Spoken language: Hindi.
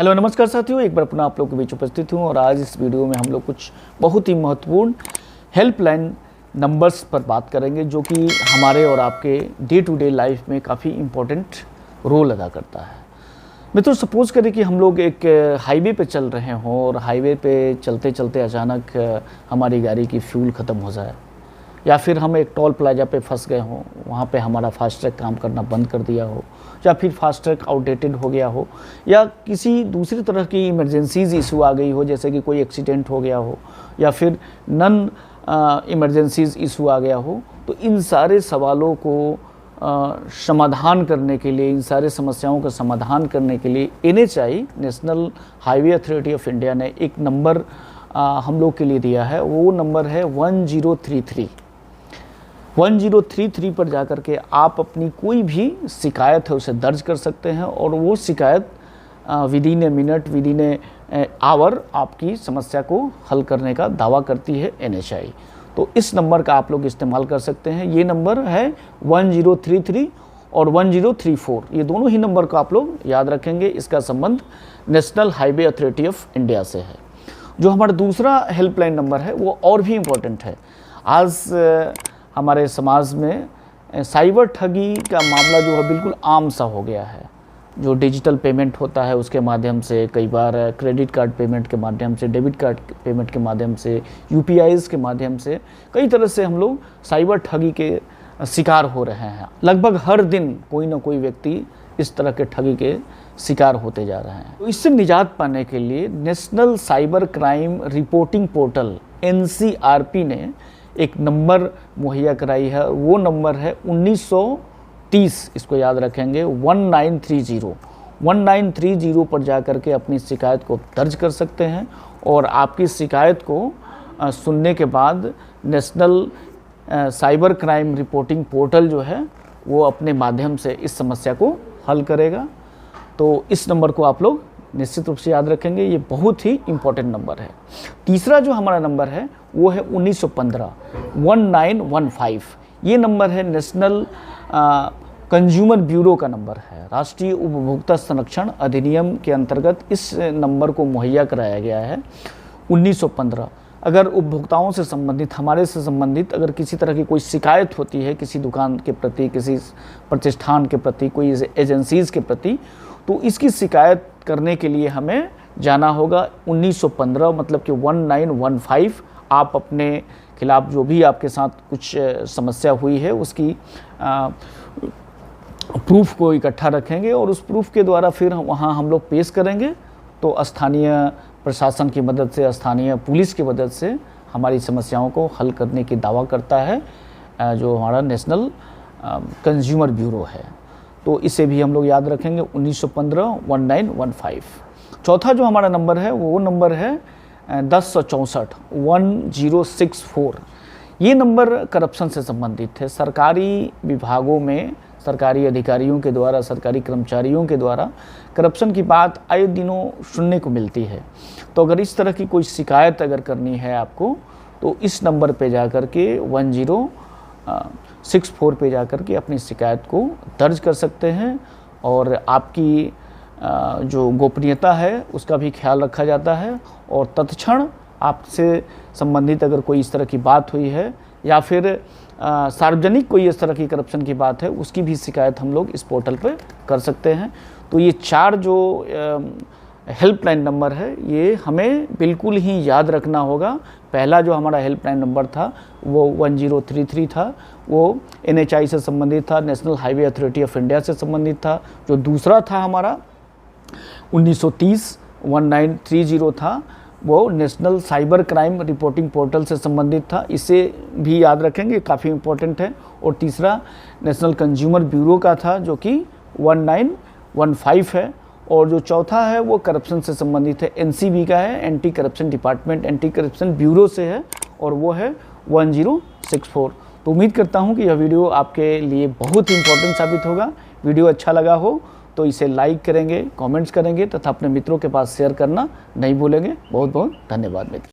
हेलो नमस्कार साथियों, एक बार अपना आप लोगों के बीच उपस्थित हूं और आज इस वीडियो में हम लोग कुछ बहुत ही महत्वपूर्ण हेल्पलाइन नंबर्स पर बात करेंगे जो कि हमारे और आपके डे टू डे लाइफ में काफ़ी इम्पोर्टेंट रोल अदा करता है। मित्रों, सपोज़ करें कि हम लोग एक हाईवे पे चल रहे हों और हाईवे पे चलते चलते अचानक हमारी गाड़ी की फ्यूल ख़त्म हो जाए, या फिर हम एक टोल प्लाजा पे फंस गए हों, वहाँ पे हमारा फास्टैग काम करना बंद कर दिया हो, या फिर फास्टैग आउटडेटेड हो गया हो, या किसी दूसरी तरह की इमरजेंसीज इशू आ गई हो, जैसे कि कोई एक्सीडेंट हो गया हो, या फिर नन इमरजेंसीज इशू आ गया हो। तो इन सारे सवालों को समाधान करने के लिए, इन सारे समस्याओं का समाधान करने के लिए NHAI national highway authority of India ने एक नंबर हम लोग के लिए दिया है। वो नंबर है 1033। 1033 पर जाकर के आप अपनी कोई भी शिकायत है उसे दर्ज कर सकते हैं और वो शिकायत within a minute, within a hour आपकी समस्या को हल करने का दावा करती है NHAI। तो इस नंबर का आप लोग इस्तेमाल कर सकते हैं। ये नंबर है 1033 और 1034। ये दोनों ही नंबर को आप लोग याद रखेंगे। इसका संबंध national highway authority of India से है। जो हमारा दूसरा हेल्पलाइन नंबर है वो और भी इम्पोर्टेंट है। आज हमारे समाज में साइबर ठगी का मामला जो है बिल्कुल आम सा हो गया है। जो डिजिटल पेमेंट होता है उसके माध्यम से, कई बार क्रेडिट कार्ड पेमेंट के माध्यम से, डेबिट कार्ड पेमेंट के माध्यम से, UPIs के माध्यम से, कई तरह से हम लोग साइबर ठगी के शिकार हो रहे हैं। लगभग हर दिन कोई ना कोई व्यक्ति इस तरह के ठगी के शिकार होते जा रहे हैं। तो इससे निजात पाने के लिए national cyber crime reporting portal NCRP ने एक नंबर मुहैया कराई है। वो नंबर है 1930। इसको याद रखेंगे, 1930। 1930 पर जाकर के अपनी शिकायत को दर्ज कर सकते हैं और आपकी शिकायत को सुनने के बाद national cyber crime reporting portal जो है वो अपने माध्यम से इस समस्या को हल करेगा। तो इस नंबर को आप लोग निश्चित रूप से याद रखेंगे। ये बहुत ही इम्पोर्टेंट नंबर है। तीसरा जो हमारा नंबर है वो है 1915, 1915। ये नंबर है नेशनल कंज्यूमर ब्यूरो का नंबर है। राष्ट्रीय उपभोक्ता संरक्षण अधिनियम के अंतर्गत इस नंबर को मुहैया कराया गया है 1915। अगर उपभोक्ताओं से संबंधित, हमारे से संबंधित अगर किसी तरह की कोई शिकायत होती है किसी दुकान के प्रति, किसी प्रतिष्ठान के प्रति, कोई एजेंसीज़ के प्रति, तो इसकी शिकायत करने के लिए हमें जाना होगा 1915, मतलब कि 1915। आप अपने खिलाफ जो भी आपके साथ कुछ समस्या हुई है उसकी प्रूफ को इकट्ठा रखेंगे और उस प्रूफ के द्वारा फिर वहाँ हम लोग पेश करेंगे। तो स्थानीय प्रशासन की मदद से, स्थानीय पुलिस की मदद से हमारी समस्याओं को हल करने की दावा करता है जो हमारा नेशनल कंज्यूमर ब्यूरो है। तो इसे भी हम लोग याद रखेंगे, 1915, 1915। चौथा जो हमारा नंबर है वो नंबर है 1064, 1064। ये नंबर करप्शन से संबंधित है। सरकारी विभागों में सरकारी अधिकारियों के द्वारा, सरकारी कर्मचारियों के द्वारा करप्शन की बात आए दिनों सुनने को मिलती है। तो अगर इस तरह की कोई शिकायत अगर करनी है आपको, तो इस नंबर पे जाकर के 1064 पे जाकर के अपनी शिकायत को दर्ज कर सकते हैं और आपकी जो गोपनीयता है उसका भी ख्याल रखा जाता है। और तत्क्षण आपसे संबंधित अगर कोई इस तरह की बात हुई है या फिर सार्वजनिक कोई इस तरह की करप्शन की बात है, उसकी भी शिकायत हम लोग इस पोर्टल पर कर सकते हैं। तो ये 4 जो हेल्पलाइन नंबर है ये हमें बिल्कुल ही याद रखना होगा। पहला जो हमारा हेल्पलाइन नंबर था वो 1033 था, वो NHAI से संबंधित था, national highway authority of India से संबंधित था। जो दूसरा था हमारा 1930, 1930 था, वो national cyber crime reporting portal से संबंधित था। इसे भी याद रखेंगे, काफ़ी इम्पोर्टेंट है। और तीसरा नेशनल कंज्यूमर ब्यूरो का था जो कि 1915 है। और जो चौथा है वो करप्शन से संबंधित है, NCB का है, anti corruption department, anti corruption bureau से है, और वो है 1064। तो उम्मीद करता हूँ कि यह वीडियो आपके लिए बहुत ही इम्पोर्टेंट साबित होगा। वीडियो अच्छा लगा हो तो इसे लाइक करेंगे, कमेंट्स करेंगे तथा अपने मित्रों के पास शेयर करना नहीं भूलेंगे। बहुत बहुत धन्यवाद मित्र।